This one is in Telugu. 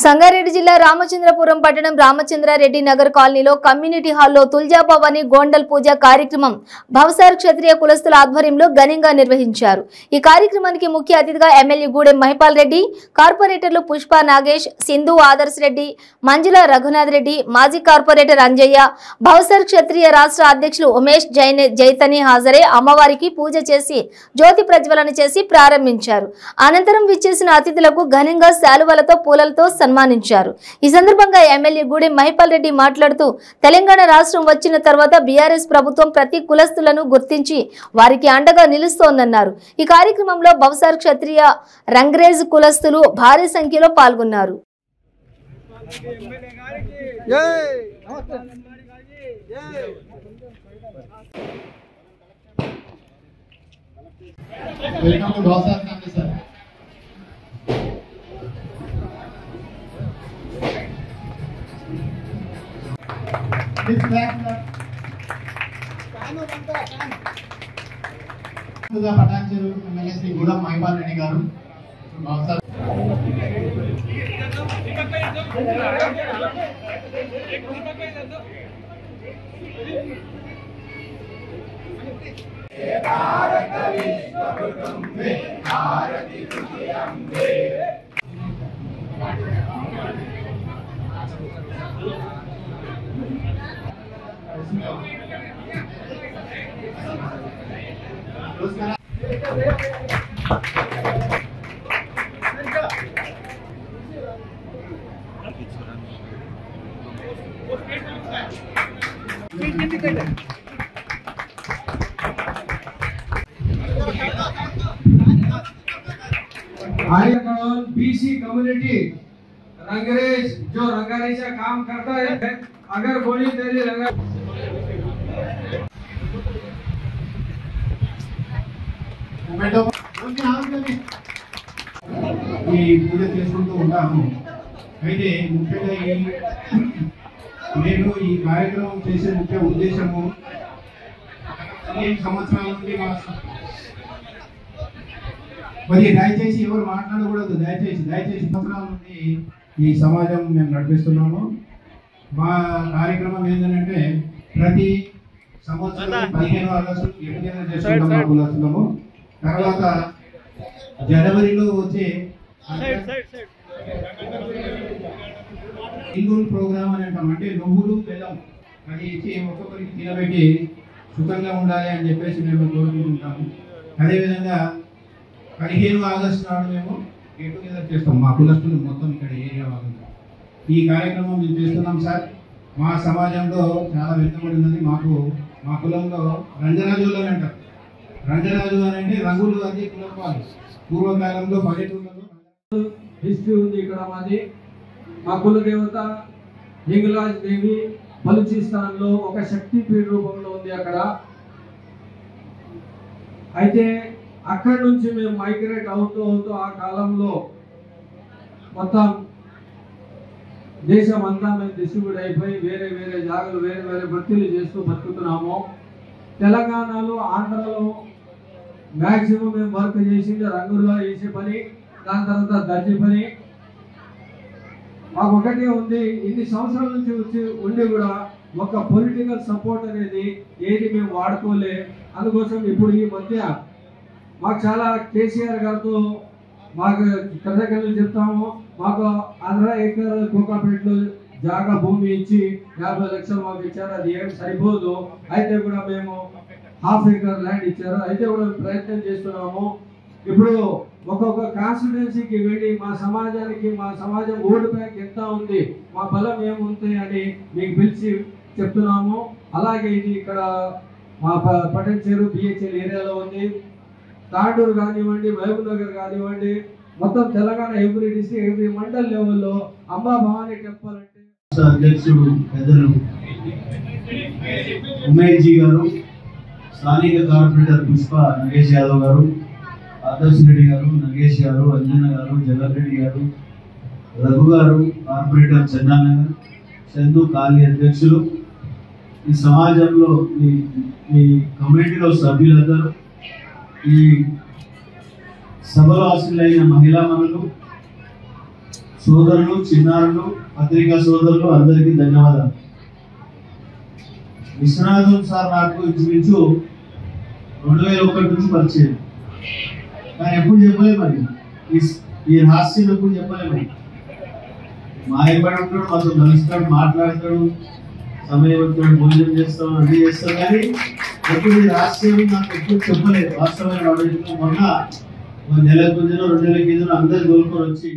సంగారెడ్డి జిల్లా రామచంద్రపురం పట్టణం రామచంద్రారెడ్డి నగర్ కాలనీలో కమ్యూనిటీ హాల్లో తుల్జాభవాని గోండల్ పూజ కార్యక్రమం భవసార్ క్షత్రియ కులస్తుల ఆధ్వర్యంలో ఘనంగా నిర్వహించారు। ఈ కార్యక్రమానికి ముఖ్య అతిథిగా ఎమ్మెల్యే గూడెం మహిపాల్ రెడ్డి, కార్పొరేటర్లు పుష్ప నాగేష్, సింధు ఆదర్శ్ రెడ్డి, మంజుల రఘునాథ్ రెడ్డి, మాజీ కార్పొరేటర్ అంజయ్య, భవసార్ క్షత్రియ రాష్ట్ర అధ్యక్షులు ఉమేష్ జైతని హాజరై అమ్మవారికి పూజ చేసి జ్యోతి ప్రజ్వలన చేసి ప్రారంభించారు। అనంతరం విచ్చేసిన అతిథులకు ఘనంగా శాలువలతో పూలలతో సన్మానించారు। ఈ సందర్భంగా ఎమ్మెల్యే గూడెం మహిపాల్ రెడ్డి మాట్లాడుతూ తెలంగాణ రాష్ట్రం వచ్చిన తర్వాత బీఆర్ఎస్ ప్రభుత్వం ప్రతి కులస్తులను గుర్తించి వారికి అండగా నిలుస్తోందన్నారు। ఈ కార్యక్రమంలో భవసార్ క్షత్రియ రంగ్రేజ్ కులస్తులు భారీ సంఖ్యలో పాల్గొన్నారు। పటాన్చెరు ఎమ్మెల్యే శ్రీ గూడెం మహిపాల్ రెడ్డి గారు बीसी कम्युनिटी रंगरेज जो रंगारेज का काम करता है, अगर कोई तेरी रंगा ఈ పూజ చేసుకుంటూ ఉంటాము। అయితే ముఖ్యంగా నేను ఈ కార్యక్రమం చేసే ముఖ్య ఉద్దేశము 15 సంవత్సరాల నుండి మరి దయచేసి ఎవరు మాట్లాడకూడదు, దయచేసి సంవత్సరాల నుండి ఈ సమాజం మేము నడిపిస్తున్నాము। మా కార్యక్రమం ఏంటంటే ప్రతి సంవత్సరం 15వ ఆగస్టు చేసుకుంటాము। తర్వాత జనవరిలో వచ్చే ఇంగుల్ ప్రోగ్రామ్ అని అంటాం, అంటే నువ్వులు బెల్లం అది ఇచ్చి ఒక్కొక్కరికి తినబెట్టి సుఖంగా ఉండాలి అని చెప్పేసి మేము కోరుకుంటుంటాము। అదేవిధంగా 15వ ఆగస్టు నాడు మేము గెట్ టుగెదర్ చేస్తాం, మా కులస్తులు మొత్తం ఇక్కడ ఏరియా వాళ్ళు ఈ కార్యక్రమం మేము చేస్తున్నాం సార్। మా సమాజంలో చాలా వెనుకబడి ఉన్నది, మా కులంలో రంజరాజులు అని అంటారు। రంజరాజు అని అంటే రంగులు అది కులం వాళ్ళు పూర్వకాలంలో పల్లెటూళ్ళలో హిస్టరీ ఉంది। ఇక్కడ మాది మా కుల దేవత హింగలాజ్ దేవి బలూచిస్తాన్లో ఒక శక్తిపీఠ రూపంలో ఉంది అక్కడ। అయితే అక్కడ నుంచి మేము మైగ్రేట్ అవుతూ ఆ కాలంలో మొత్తం దేశం అంతా మేము డిస్ట్రిబ్యూట్ అయిపోయి వేరే జాగాలు వేరే భర్తీలు చేస్తూ బతుకుతున్నాము। తెలంగాణలో ఆంధ్రలో మ్యాక్సిమం మేము వర్క్ చేసింది రంగుల్లో వేసే పని, దాని తర్వాత దర్జీ పని। మాకు ఒకటే ఉంది, ఇన్ని సంవత్సరాల నుంచి ఉండి కూడా ఒక పొలిటికల్ సపోర్ట్ అనేది ఏది మేము వాడుకోలే। అందుకోసం ఇప్పుడు ఈ మధ్య మాకు చాలా కేసీఆర్ గారితో మాకు కథకలు చెప్తాము, మాకు 100 ఎకరాల కోకాపేటలో జాగా భూమి ఇచ్చి 50 లక్షలు మాకు ఇచ్చారు, అది ఏం సరిపోదు। అయితే కూడా మేము ½ ఎకర్ ల్యాండ్ ఇచ్చారు, అయితే కూడా ప్రయత్నం చేస్తున్నాము। ఇప్పుడు ఒక్కొక్క కాన్స్టిట్యుయెన్సీకి వెళ్ళి మా సమాజం ఓటు బ్యాంక్ ఎంత ఉంది, మా బలం ఏముంది అని మీకు పిలిచి చెప్తున్నాము। అలాగే ఇది ఇక్కడ మా పటన్చెరు బిహెచ్ఎల్ ఏరియాలో ఉంది, తాండూరు కానివ్వండి, మహబూబ్ నగర్ కానివ్వండి, మొత్తం Telangana every district every mandal లెవెల్లో అంబా భవానీ టెంపుల్ అంటే అధ్యక్షుడు పెద్దలు ఉమేష్ జీ గారు, స్థానిక కార్పొరేటర్ పుష్ప నాగేష్ యాదవ్ గారు, ఆదర్శ్ రెడ్డి గారు, నగేష్ గారు, అంజన్న గారు, జగన్ రెడ్డి గారు, రఘు గారు, కార్పొరేటర్ చెన్నానగర్, చందు కాలనీ అధ్యక్షులు, ఈ సమాజంలో ఈ కమ్యూనిటీలో సభ్యులందరూ, ఈ సభలో హాజరైన మహిళా మనులు, సోదరులు, చిన్నారులు, పత్రికా సోదరులు అందరికీ ధన్యవాదాలు. విశ్వనాథం సార్ నాకు ఇంచుమించు 2001 నుంచి పరిచయం, కానీ ఎప్పుడు చెప్పలే మరి ఈ హాస్యం ఎప్పుడు చెప్పలే మరి. మాయపడి ఉంటాడు, మాతో కలుస్తాడు, మాట్లాడతాడు, సమయం వచ్చాడు, భోజనం చేస్తాం, అన్ని చేస్తాం, కానీ ఎప్పుడు ఈ హాస్యం నాకు ఎప్పుడు చెప్పలేదు. వాస్తవమైన మొన్న నెల 2 నెలల కింద అందరు కోలుకొని వచ్చి